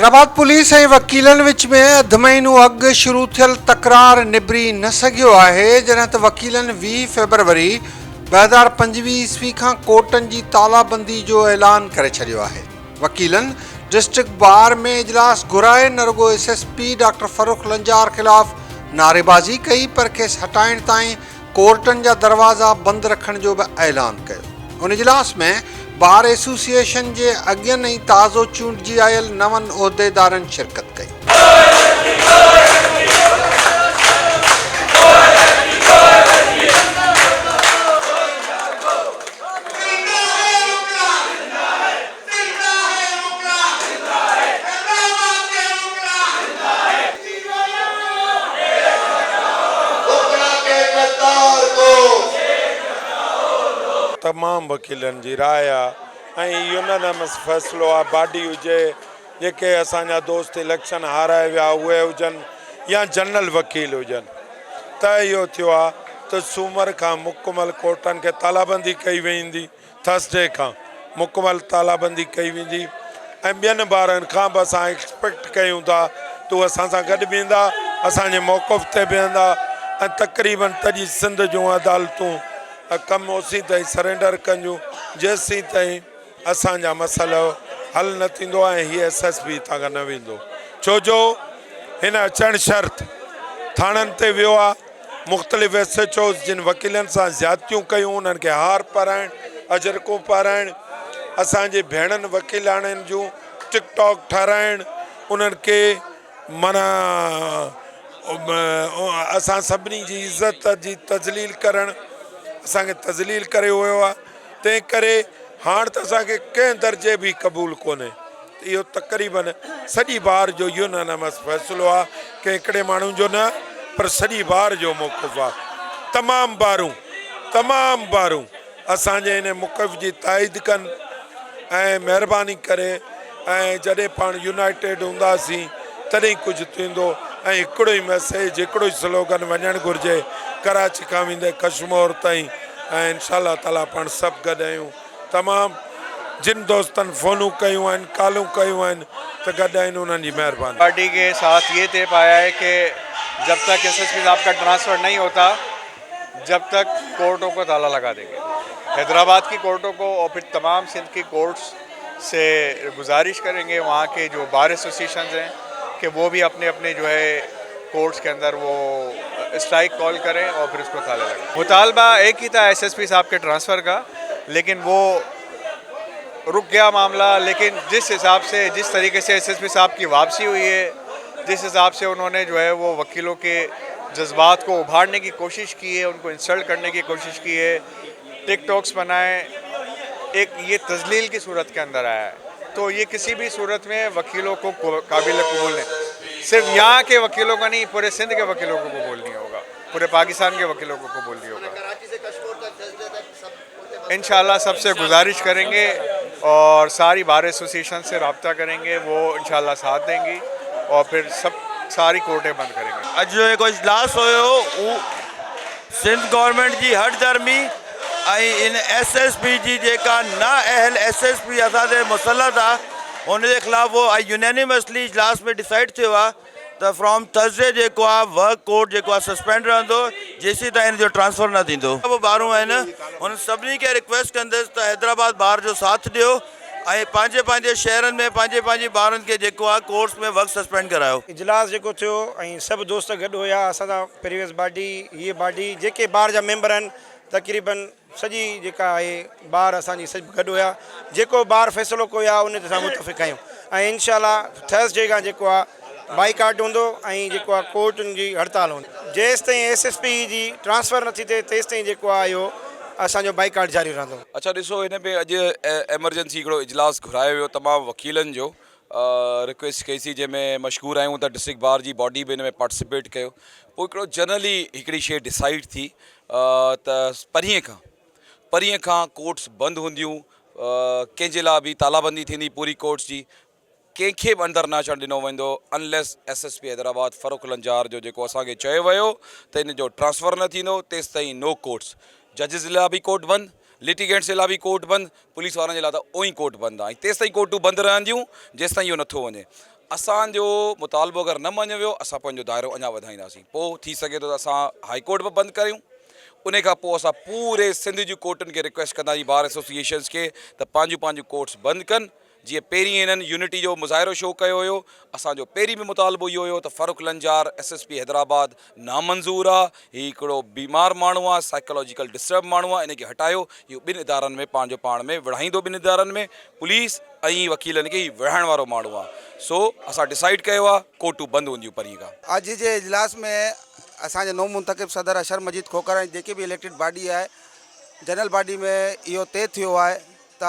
Hyderabad police ऐं वकीलनि विच में अधु महीनो अॻु शुरू थियल तकरार निबिरी न सघियो आहे, जॾहिं त वकीलनि 20 फरवरी 2025 ईस्वी खां कोर्टनि जी तालाबंदी जो ऐलान करे छॾियो आहे। वकीलनि डिस्ट्रिक्ट बार में इजलास घुराए न रुगो SSP डॉक्टर फरूख लंजार खिलाफ़ नारेबाज़ी कई, पर खेसि हटाइण ताईं कोर्टनि जा दरवाज़ा बंदि रखण जो बि ऐलान कयो। उन इजलास में बार एसोसिएशन जे अॻियनि ऐं ताज़ो चूंडिजी आयल नवनि उहिदेदारनि शिरकत कई। तमाम वकीलनि जी राय आहे ऐं यूनानिमस फ़ैसिलो आहे। बॉडी हुजे, जेके असांजा दोस्त इलेक्शन हाराए विया उहे हुजनि या जनरल वकील हुजनि, त इहो थियो आहे त सूमर खां मुकमल कोर्टनि खे तालाबंदी कई वेंदी, थर्सडे खां मुकमल तालाबंदी कई वेंदी ऐं ॿियनि ॿारनि खां बि असां एक्सपेक्ट कयूं था त उहे असां सां गॾु बीहंदा, असांजे मौक़िफ़ ते बीहंदा ऐं तक़रीबन तॾहिं सिंध जूं अदालतूं कमु ओसी ताईं सरेंडर कयूं जेसीं ताईं असांजा मसइला हल न थींदो ऐं हीअ SSP हितां खां न वेंदो। छो जो हिन अचणु शर्त थाणनि ते वियो आहे, मुख़्तलिफ़ SHOs जिन वकीलनि सां ज़्यादतियूं कयूं, उन्हनि खे हार पाराइण, अजरकूं पाराइण, असांजे भेणनि वकीलाणनि जूं टिकटॉक ठाराइण, उन्हनि खे माना असां सभिनी जी इज़त जी तज़लील करणु, असांखे तज़लील करे वियो आहे। तंहिं करे हाणे त असांखे कंहिं दर्जे बि क़बूलु कोन्हे। इहो तक़रीबन सॼी बार जो यूनानिमस फ़ैसिलो आहे कि हिकिड़े माण्हू जो न पर सॼी बार जो मौक़िफ़ आहे। तमामु बारूं असांजे हिन मौक़िफ़ जी ताईद कनि ऐं महिरबानी करे ऐं जॾहिं पाण यूनाइटेड हूंदासीं तॾहिं कुझु थींदो ऐं हिकिड़ो ई मैसेज, हिकिड़ो ई स्लोगन वञणु घुरिजे कराची खां वेंदे कश्मीर ताईं ऐं इंशाअल्लाह ताला पाण सभु गॾु आहियूं। तमामु जिन दोस्तनि फ़ोनूं कयूं आहिनि, कॉलूं कयूं आहिनि त गॾु आहिनि, उन्हनि जी महिरबानी। पार्टी के साथ ये तय पाया है कि जब तक SSP साहब का ट्रांसफ़र नहीं होता, जब तक कोर्टों को ताला लगा देंगे। हैदराबाद की कोर्टों को और फिर तमाम सिंध की कोर्ट्स से गुजारिश करेंगे, वहाँ के जो बार एसोसिएशंस हैं कि वो भी अपने अपने जो है कोर्ट्स के अंदर वो स्ट्राइक कॉल करें और फिर उसको ताला लगाएं। मुतालबा एक ही था SSP साहब के ट्रांसफ़र का, लेकिन वो रुक गया मामला। लेकिन जिस हिसाब से, जिस तरीके से SSP साहब की वापसी हुई है, जिस हिसाब से उन्होंने जो है वो वकीलों के जज्बात को उभारने की कोशिश की है, उनको इंसल्ट करने की कोशिश की है, टिकटॉक्स बनाए, एक ये तजलील की सूरत के अंदर आया है, तो ये किसी भी सूरत में वकीलों को काबिल कबूल नहीं। सिर्फ यहाँ के वकीलों का नहीं, पूरे सिंध के वकीलों को कबूल नहीं होगा, पूरे पाकिस्तान के वकीलों को कबूल नहीं होगा। इंशाल्लाह सबसे गुजारिश करेंगे और सारी बार एसोसिएशन से रब्ता करेंगे, वो इंशाल्लाह साथ देंगी और फिर सारी कोर्टें बंद करेंगे। अज जो एक इजलास हो सिंध गवर्नमेंट जी हट धर्मी इन SSP जी जेका ना अहल SSP असांजे मुसलत आहे उनके खिलाफ़ वो यूनानिमसली इजलास में डिसाइड थियो आहे त फ्रॉम थर्सडे जेको आहे वर्क कोर्ट जेको आहे सस्पेंड रहंदो जेसीं ताईं हिन जो ट्रांसफ़र न थींदो। वो ॿारूं आहिनि, उन सभिनी खे रिक्वेस्ट कंदुसि त हैदराबाद बार जो साथ ॾियो ऐं पंहिंजे पंहिंजे शहरनि में पंहिंजे पंहिंजे ॿारनि खे जेको आहे कोर्ट्स में वर्क सस्पेंड करायो। इजलास जेको थियो ऐं सभु दोस्त गॾु हुया, असांजा प्रीवियस बॉडी, हीअ बॉडी जेके बार जा मेंबर आहिनि तक़रीबन सॼी जेका आहे बार असांजी सभु गॾु हुया। जेको बार फ़ैसिलो कयो आहे उन ते असां मुतफ़िक़ आहियूं ऐं इंशाल्लाह थर्सडे खां जेको आहे बाइकाट हूंदो ऐं जेको आहे कोर्टुनि जी हड़ताल हूंदी। जेसि ताईं SSP जी ट्रांसफ़र नथी थिए तेसि ताईं जेको आहे इहो असांजो बाइकाट जारी रहंदो। अच्छा ॾिसो, हिन में अॼु एमरजेंसी हिकिड़ो इजलास घुरायो वियो तमामु वकीलनि जो, रिक्वेस्ट कईसीं जंहिंमें मशहूरु आहियूं त डिस्ट्रिक्ट बार जी बॉडी बि हिन में पार्टिसिपेट कयो। पोइ हिकिड़ो जनरली हिकिड़ी शइ डिसाइड थी त परीहं खां कोर्ट्स बंदि हूंदियूं, कंहिंजे लाइ बि तालाबंदी थींदी पूरी कोर्ट्स जी, कंहिंखे बि अंदरि न अचणु ॾिनो वेंदो अनलेस SSP हैदराबाद फ़रूख लंजार जो जेको असांखे चयो वियो त इन जो ट्रांसफ़र न थींदो तेसि ताईं नो कोर्ट्स। जजिस लाइ बि कोर्ट बंदि लिटिगेंट्स जे लाइ बि कोर्ट बंदि, पुलिस वारनि जे लाइ त उहो ई कोर्ट बंदि आहे। तेसि ताईं कोर्टूं बंदि रहंदियूं जेसि ताईं इहो नथो वञे। असांजो मुतालबो अगरि न मञियो वियो असां पंहिंजो दाइरो अञा वधाईंदासीं। पोइ थी सघे थो त असां हाई कोर्ट बि बंदि करियूं। उन खां पोइ असां पूरे सिंध जूं कोर्टुनि खे रिक्वेस्ट कंदा आहियूं, बार एसोसिएशन्स खे, त पंहिंजूं कोर्ट्स बंदि कनि। जीअं पहिरीं इन्हनि यूनिटी जो मुज़ाहिरो शो कयो हुयो, असांजो पहिरीं बि मुतालबो इहो हुयो त फ़ारूक लंजार SSP हैदराबाद नामंज़ूर आहे, हीउ हिकिड़ो बीमार माण्हू आहे, साइकोलॉजिकल डिस्टर्ब माण्हू आहे, इनखे हटायो। इहो ॿिनि इदारनि में पंहिंजो पाण में विढ़ाईंदो, ॿिनि इदारनि में पुलिस ऐं वकीलनि खे विढ़ाइण वारो माण्हू आहे। सो असां डिसाइड कयो आहे कोर्टूं बंदि हूंदियूं परीं खां। अॼु जे इजलास में असांजे नओं मुंतखब सदर अशर मजीद खोखर ऐं जेके बि इलेक्टेड बॉडी आहे, जनरल बॉडी में इहो तय थियो आहे त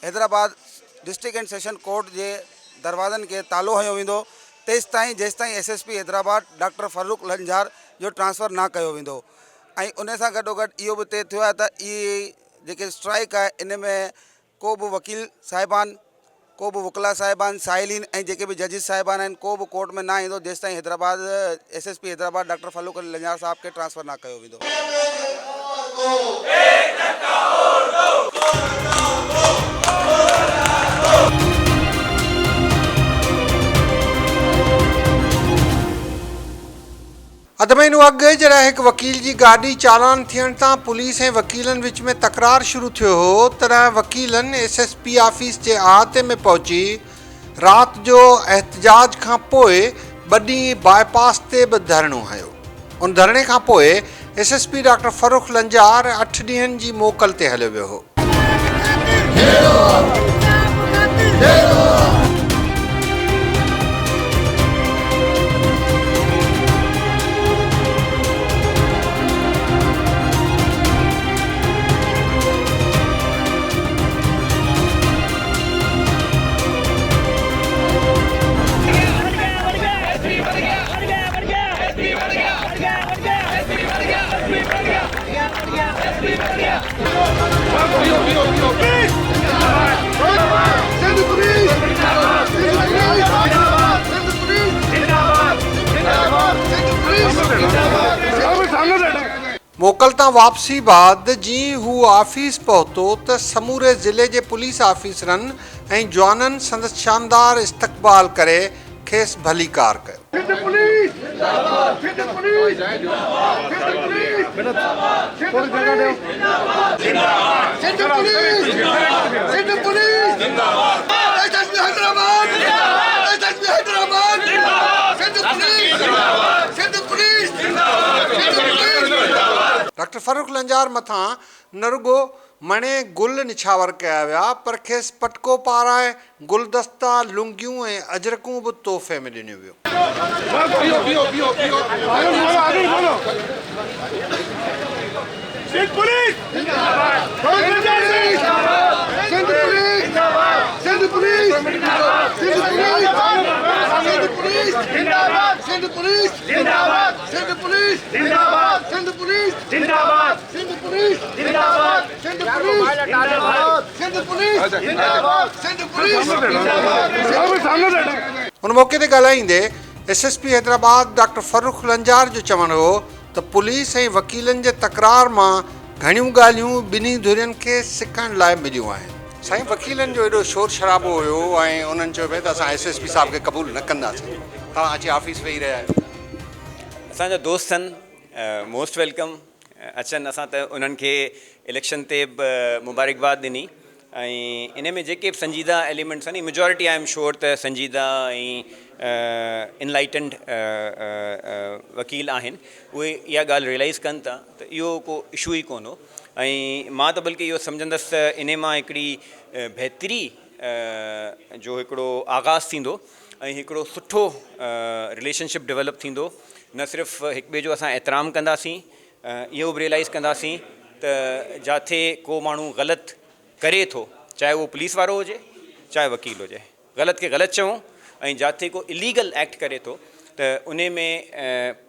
Hyderabad district and session court जे दरवाज़नि खे तालो हयो वेंदो जेसि ताईं SSP हैदराबाद डॉक्टर फ़ारूक लंजार जो ट्रांसफ़र न कयो वेंदो। ऐं उन सां गॾोगॾु इहो बि तय थियो आहे त इहे जेके स्ट्राइक आहे इन में को बि वकील साहिबान, को बि वकला साहिबान, साहिलीन ऐं जेके बि जजिस साहिबान आहिनि, को बि कोर्ट में न ईंदो जेसि ताईं हैदराबाद SSP हैदराबाद डॉक्टर फ़ारूक लंजार साहब खे ट्रांसफ़र न कयो वेंदो। अध महीनो अॻु जॾहिं हिकु वकील जी गाॾी चालान थियण तां पुलिस ऐं वकीलनि विच में तकरार शुरू थियो हो, तॾहिं वकीलनि SSP ऑफिस जे अहाते में पहुची राति जो एहतजाज खां पोइ ॿ ॾींहं बाईपास ते बि धरणो हयो। उन धरणे खां पोइ SSP डॉक्टर फ़ारूक लंजार 8 ॾींहंनि जी मोकल ते हलियो वियो हो। मोकल तां वापसी बाद जीअं हू ऑफिस पहुतो त समूरे ज़िले जे पुलिस ऑफिसरनि ऐं जवाननि संदसि शानदार इस्तक़बाल करे खेसि भलीकार कयो। डॉक्टर फ़ारूक लंजार मथां न रुगो मणे गुल निछावर कया विया, पर खेसि पटको पाराए गुलदस्ता, लुंगियूं ऐं अजरकूं बि तोहफ़े में ॾिनियूं वियूं। उन मौके ते ॻाल्हाईंदे SSP हैदराबाद डॉक्टर फ़ारूक लंजार जो चवणु हो त पुलिस ऐं वकीलनि जे तकरार मां घणियूं ॻाल्हियूं ॿिन्ही धुरियुनि खे सिखण लाइ मिलियूं आहिनि। साईं, वकीलनि जो एॾो शोर शराबो हुयो ऐं उन्हनि चयो भई त असां SSP साहिब खे क़बूल न कंदासीं, तव्हां अची ऑफिस वेही रहिया आहियो। असांजा दोस्त आहिनि, मोस्ट वेलकम अचनि। असां त उन्हनि खे इलेक्शन ते बि मुबारकबाद ॾिनी ऐं इन में जेके बि संजीदा एलिमेंट्स आहिनि, मेजॉरिटी आई एम श्योर त संजीदा ऐं इनलाइटेंड वकील आहिनि, उहे इहा ॻाल्हि रियलाइज़ कनि था त इहो को इशू ई कोन हो। ऐं मां त बल्कि इहो सम्झंदसि त इन मां हिकिड़ी बहितरी जो हिकिड़ो आगाज़ थींदो ऐं हिकिड़ो सुठो रिलेशनशिप डेवलप थींदो। न सिर्फ़ु हिक ॿिए जो असां एतिराम कंदासीं, इहो बि रियलाइज़ कंदासीं त जिथे को माण्हू ग़लति करे थो, चाहे उहो पुलिस वारो हुजे चाहे वकील हुजे, ग़लति खे ग़लति चऊं, ऐं जिथे को इलीगल एक्ट करे थो त उन में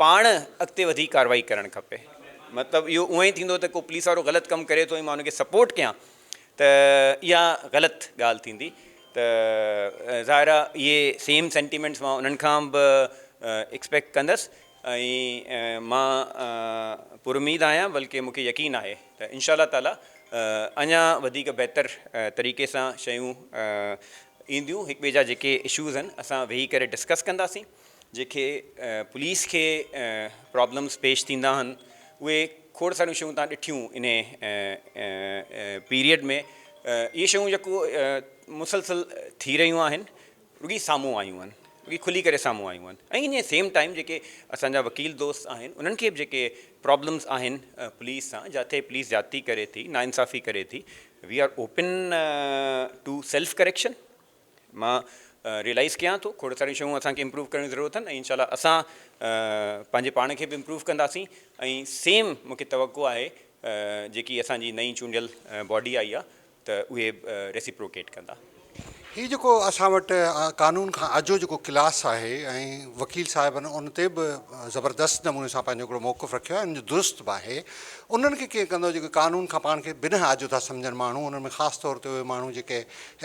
पाण अॻिते वधी कार्रवाई करणु खपे। मतिलबु इहो उअं ई थींदो त को पुलिस वारो ग़लति कमु करे थो ऐं मां हुनखे सपोर्ट कयां त इहा ग़लति ॻाल्हि थींदी। त ज़ाहिर आहे इहे सेम सेंटिमेंट्स मां उन्हनि खां बि एक्सपेक्ट कंदसि ऐं मां पुरुमीद आहियां, बल्कि मूंखे यकीन आहे त इंशा अल्लाह ताला अञा वधीक बहितर तरीक़े सां शयूं ईंदियूं, हिक ॿिए जा जेके इशूज़ आहिनि असां वेही करे डिस्कस कंदासीं, जेके पुलिस खे प्रॉब्लम्स पेश थींदा आहिनि उहे खोड़ सारियूं शयूं तव्हां ॾिठियूं इन पीरियड में, इहे शयूं जेको मुसलसल थी रहियूं आहिनि रुॻी साम्हूं आयूं आहिनि, रुॻी खुली करे साम्हूं आयूं आहिनि। ऐं इन सेम टाइम जेके असांजा वकील दोस्त आहिनि उन्हनि खे बि जेके प्रॉब्लम्स आहिनि पुलिस सां, जिथे पुलिस ज्यादती करे थी, नाइंसाफ़ी करे थी, we are open to self correction. मां रियलाइज़ कयां थो खोड़ सारियूं शयूं असांखे इम्प्रूव करण जी ज़रूरत आहिनि ऐं इंशाल्लाह असां पंहिंजे पाण खे बि इम्प्रूव कंदासीं। ऐं सेम मूंखे तवक़ो आहे जेकी असांजी नई चूंडियल बॉडी आई आहे त उहे रेसिप्रोकेट कंदा। हीउ जेको असां वटि कानून खां अॼु जेको क्लास आहे ऐं वकील साहिबनि उन ते बि ज़बरदस्त नमूने सां पंहिंजो हिकिड़ो मौक़िफ़ रखियो आहे, उन दुरुस्त बि आहे। उन्हनि खे कीअं कंदो जेके कानून खां पाण खे बिना अॼु था सम्झनि माण्हू, उन्हनि में ख़ासि तौर ते उहे माण्हू जेके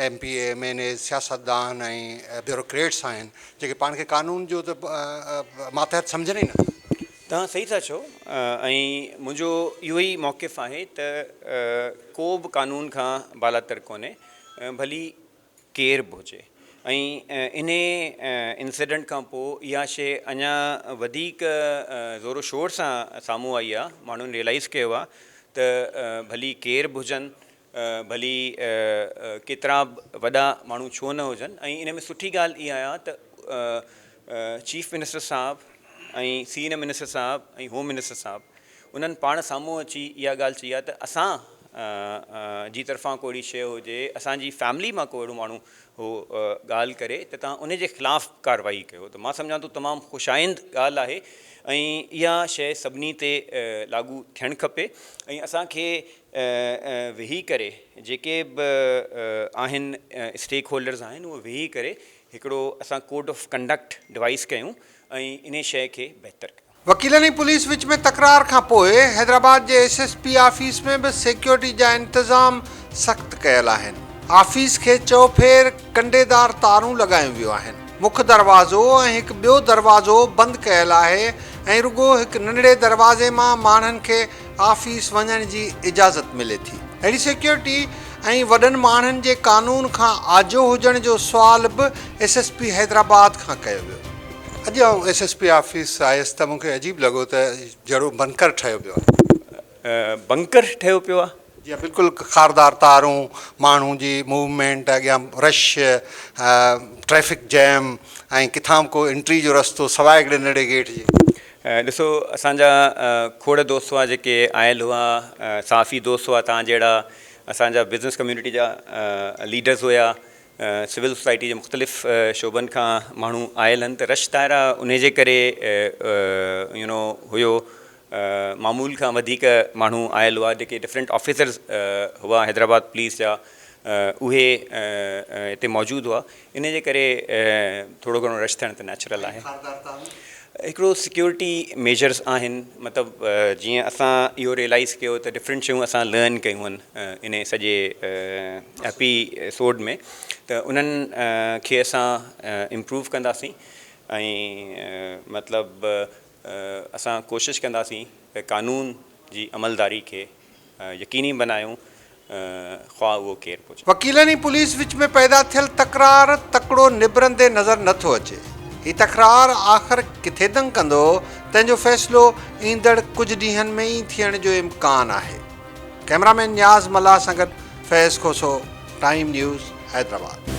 MPA MNA सियासतदान ऐं ब्यूरोक्रेट्स आहिनि, जेके पाण खे कानून जो त मातहत सम्झनि ई न। तव्हां सही था चओ ऐं मुंहिंजो इहो ई मौक़िफ़ आहे त को बि कानून खां बालातर कोन्हे, भली केर बि हुजे। ऐं इन इंसिडेंट खां पोइ इहा शइ अञा वधीक ज़ोरो शोर सां साम्हूं आई आहे, माण्हुनि रियलाइज़ कयो आहे त भली केर बि हुजनि, भली केतिरा वॾा माण्हू छो न हुजनि। ऐं इन में सुठी ॻाल्हि इहा आहे त चीफ मिनिस्टर साहिबु ऐं सीनियर मिनिस्टर साहिबु ऐं होम मिनिस्टर साहिबु उन्हनि पाण साम्हूं अची इहा ॻाल्हि चई आहे त असां जी तरफ़ां को अहिड़ी शइ हुजे, असांजी फैमिली मां को अहिड़ो माण्हू हो ॻाल्हि करे त तव्हां उन जे ख़िलाफ़ु कार्रवाई कयो। त मां सम्झां थो तमामु ख़ुशाइंद ॻाल्हि आहे ऐं इहा शइ सभिनी ते लागू थियणु खपे। ऐं असांखे वेही करे जेके बि आहिनि स्टेक होल्डर्स आहिनि उहे वेही करे हिकिड़ो असां कोड ऑफ कंडक्ट डिवाइस कयूं ऐं इन शइ खे बहितर कयूं। वकीलनि ऐं पुलिस विच में तकरार खां पोइ हैदराबाद जे SSP ऑफिस में बि सिक्योरिटी जा इंतज़ाम सख़्तु कयल आहिनि। ऑफिस खे चौफेर कंडेदार तारूं लॻायूं वियूं आहिनि। मुख्य दरवाज़ो ऐं हिकु ॿियो दरवाज़ो बंदि कयल आहे ऐं रुॻो हिकु नंढड़े दरवाज़े मां माण्हुनि खे ऑफिस वञण जी इजाज़त मिले थी। अहिड़ी सिक्योरिटी ऐं वॾनि माण्हुनि जे कानून खां आजो हुजण जो सुवाल बि SSP हैदराबाद खां कयो वियो। अॼु आउं SSP ऑफिस आयुसि त मूंखे अजीब लॻो त जहिड़ो बंकर ठहियो पियो आहे। बंकर ठहियो पियो आहे? जी बिल्कुलु खारदार तारूं, माण्हू जी मूवमेंट, अॻियां रश, ट्रैफिक जैम ऐं किथां को एंट्री जो रस्तो सवाइ हिकिड़े नंढे गेट जी। ॾिसो असांजा खोड़ दोस्त हुआ जेके आयल हुआ, साफ़ी दोस्त हुआ तव्हां जहिड़ा, असांजा बिज़नेस कम्यूनिटी जा लीडर्स हुया, सिविल सोसाइटी जे मुख़्तलिफ़ शोबनि खां माण्हू आयल आहिनि। त रश तारा उन जे करे हुयो, मामूल खां वधीक माण्हू आयल हुआ, जेके डिफरेंट ऑफिसर्स हुआ हैदराबाद पुलिस जा, उहे हिते मौजूदु हुआ। इन जे करे थोरो घणो रश थियणु त नेचुरल आहे। हिकिड़ो सिक्योरिटी मेजर्स आहिनि, मतिलबु जीअं असां इहो रियलाइज़ कयो त डिफरेंट शयूं असां लर्न कयूं आहिनि इन सॼे एपिसोड में, त उन्हनि खे असां इम्प्रूव कंदासीं ऐं मतिलबु असां कोशिशि कंदासीं त कानून जी अमलदारी खे यकीनी बनायूं, ख़्वाह उहो केरु बि हुजे। वकीलनि ऐं पुलिस विच में पैदा थियल तकरार तकिड़ो निबरंदे नज़र नथो अचे। ही तकरार आख़िर किथे दंग कंदो, तंहिंजो फ़ैसिलो ईंदड़ कुझु ॾींहंनि में ई थियण जो इम्कान आहे। कैमरामैन न्याज़ मल्ला सां गॾु फैज़ खोसो, टाइम न्यूज़, हैदराबाद।